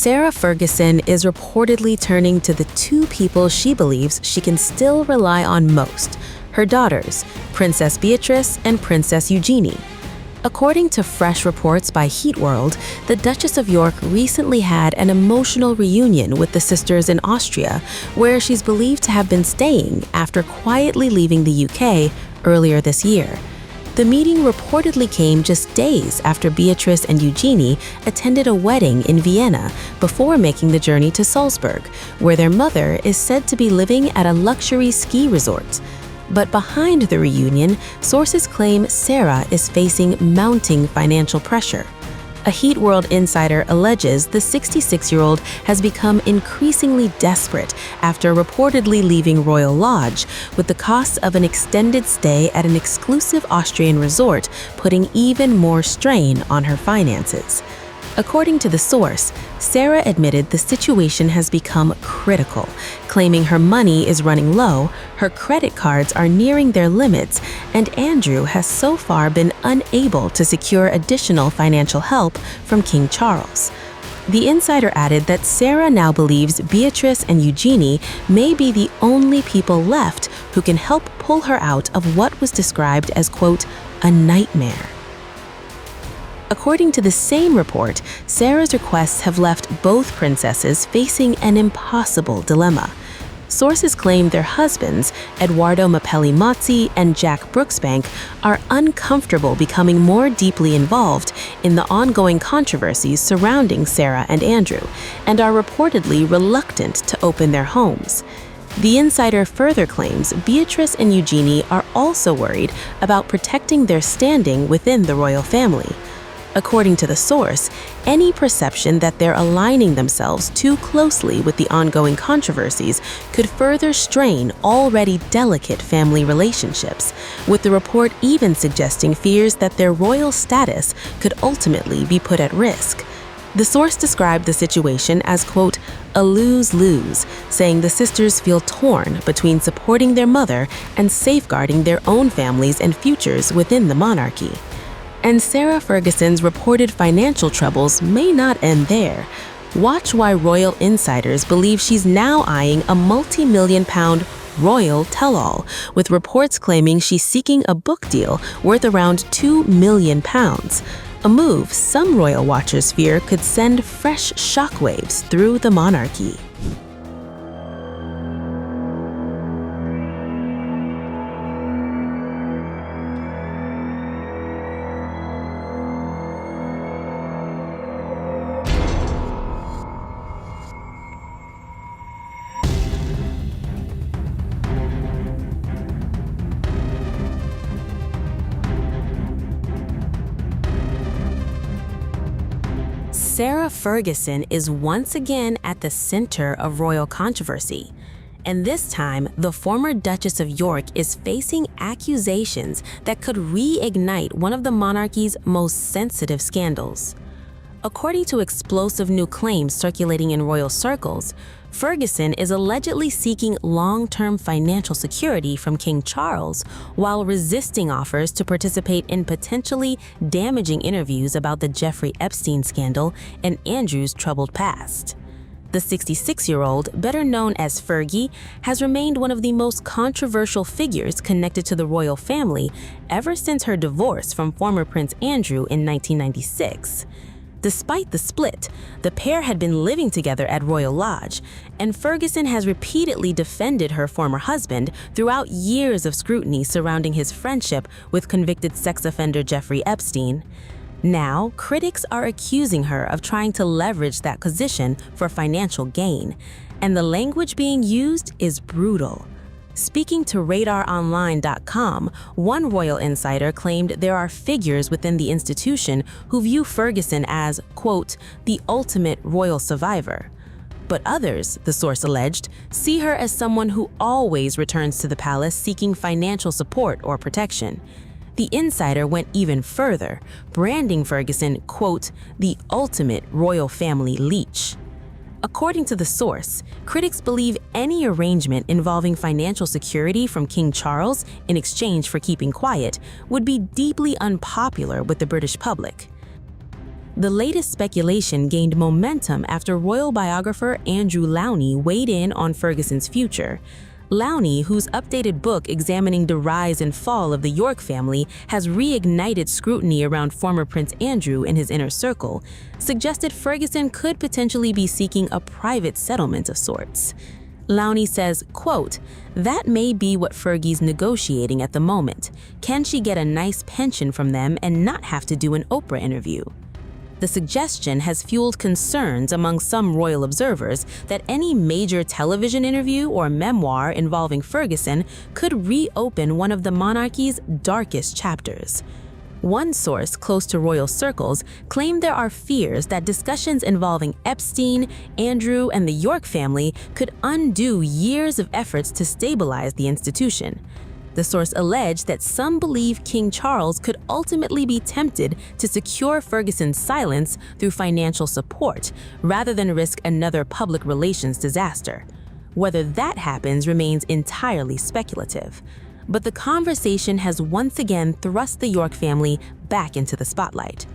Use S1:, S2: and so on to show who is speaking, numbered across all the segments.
S1: Sarah Ferguson is reportedly turning to the two people she believes she can still rely on most, her daughters, Princess Beatrice and Princess Eugenie. According to fresh reports by Heat World, the Duchess of York recently had an emotional reunion with the sisters in Austria, where she's believed to have been staying after quietly leaving the UK earlier this year. The meeting reportedly came just days after Beatrice and Eugenie attended a wedding in Vienna before making the journey to Salzburg, where their mother is said to be living at a luxury ski resort. But behind the reunion, sources claim Sarah is facing mounting financial pressure. A Heat World insider alleges the 66-year-old has become increasingly desperate after reportedly leaving Royal Lodge, with the costs of an extended stay at an exclusive Austrian resort putting even more strain on her finances. According to the source, Sarah admitted the situation has become critical, claiming her money is running low, her credit cards are nearing their limits, and Andrew has so far been unable to secure additional financial help from King Charles. The insider added that Sarah now believes Beatrice and Eugenie may be the only people left who can help pull her out of what was described as, quote, a nightmare. According to the same report, Sarah's requests have left both princesses facing an impossible dilemma. Sources claim their husbands, Edoardo Mapelli-Mozzi and Jack Brooksbank, are uncomfortable becoming more deeply involved in the ongoing controversies surrounding Sarah and Andrew, and are reportedly reluctant to open their homes. The insider further claims Beatrice and Eugenie are also worried about protecting their standing within the royal family. According to the source, any perception that they're aligning themselves too closely with the ongoing controversies could further strain already delicate family relationships, with the report even suggesting fears that their royal status could ultimately be put at risk. The source described the situation as, quote, a lose-lose, saying the sisters feel torn between supporting their mother and safeguarding their own families and futures within the monarchy. And Sarah Ferguson's reported financial troubles may not end there. Watch why royal insiders believe she's now eyeing a multi-million-pound royal tell-all, with reports claiming she's seeking a book deal worth around £2 million, a move some royal watchers fear could send fresh shockwaves through the monarchy. Sarah Ferguson is once again at the center of royal controversy. And this time, the former Duchess of York is facing accusations that could reignite one of the monarchy's most sensitive scandals. According to explosive new claims circulating in royal circles, Ferguson is allegedly seeking long-term financial security from King Charles while resisting offers to participate in potentially damaging interviews about the Jeffrey Epstein scandal and Andrew's troubled past. The 66-year-old, better known as Fergie, has remained one of the most controversial figures connected to the royal family ever since her divorce from former Prince Andrew in 1996. Despite the split, the pair had been living together at Royal Lodge, and Ferguson has repeatedly defended her former husband throughout years of scrutiny surrounding his friendship with convicted sex offender Jeffrey Epstein. Now, critics are accusing her of trying to leverage that position for financial gain, and the language being used is brutal. Speaking to RadarOnline.com, one royal insider claimed there are figures within the institution who view Ferguson as, quote, the ultimate royal survivor. But others, the source alleged, see her as someone who always returns to the palace seeking financial support or protection. The insider went even further, branding Ferguson, quote, the ultimate royal family leech. According to the source, critics believe any arrangement involving financial security from King Charles in exchange for keeping quiet would be deeply unpopular with the British public. The latest speculation gained momentum after royal biographer Andrew Lowney weighed in on Ferguson's future. Lowney, whose updated book examining the rise and fall of the York family has reignited scrutiny around former Prince Andrew in his inner circle, suggested Ferguson could potentially be seeking a private settlement of sorts. Lowney says, quote, "That may be what Fergie's negotiating at the moment. Can she get a nice pension from them and not have to do an Oprah interview?" The suggestion has fueled concerns among some royal observers that any major television interview or memoir involving Ferguson could reopen one of the monarchy's darkest chapters. One source close to royal circles claimed there are fears that discussions involving Epstein, Andrew, and the York family could undo years of efforts to stabilize the institution. The source alleged that some believe King Charles could ultimately be tempted to secure Ferguson's silence through financial support, rather than risk another public relations disaster. Whether that happens remains entirely speculative. But the conversation has once again thrust the York family back into the spotlight.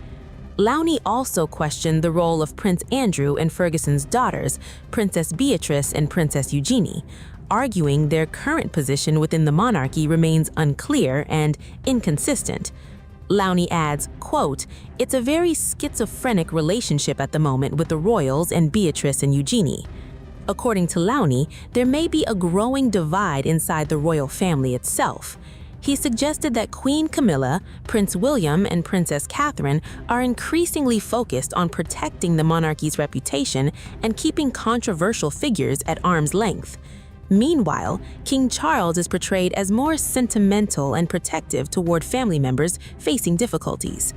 S1: Lowney also questioned the role of Prince Andrew and Ferguson's daughters, Princess Beatrice and Princess Eugenie, arguing their current position within the monarchy remains unclear and inconsistent. Lowney adds, quote, "It's a very schizophrenic relationship at the moment with the royals and Beatrice and Eugenie." According to Lowney, there may be a growing divide inside the royal family itself. He suggested that Queen Camilla, Prince William, and Princess Catherine are increasingly focused on protecting the monarchy's reputation and keeping controversial figures at arm's length. Meanwhile, King Charles is portrayed as more sentimental and protective toward family members facing difficulties.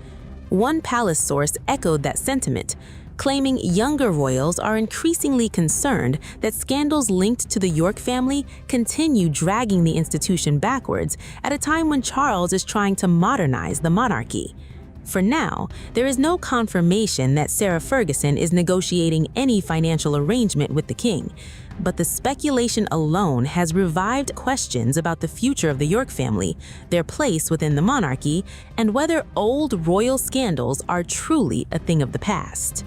S1: One palace source echoed that sentiment, claiming younger royals are increasingly concerned that scandals linked to the York family continue dragging the institution backwards at a time when Charles is trying to modernize the monarchy. For now, there is no confirmation that Sarah Ferguson is negotiating any financial arrangement with the king, but the speculation alone has revived questions about the future of the York family, their place within the monarchy, and whether old royal scandals are truly a thing of the past.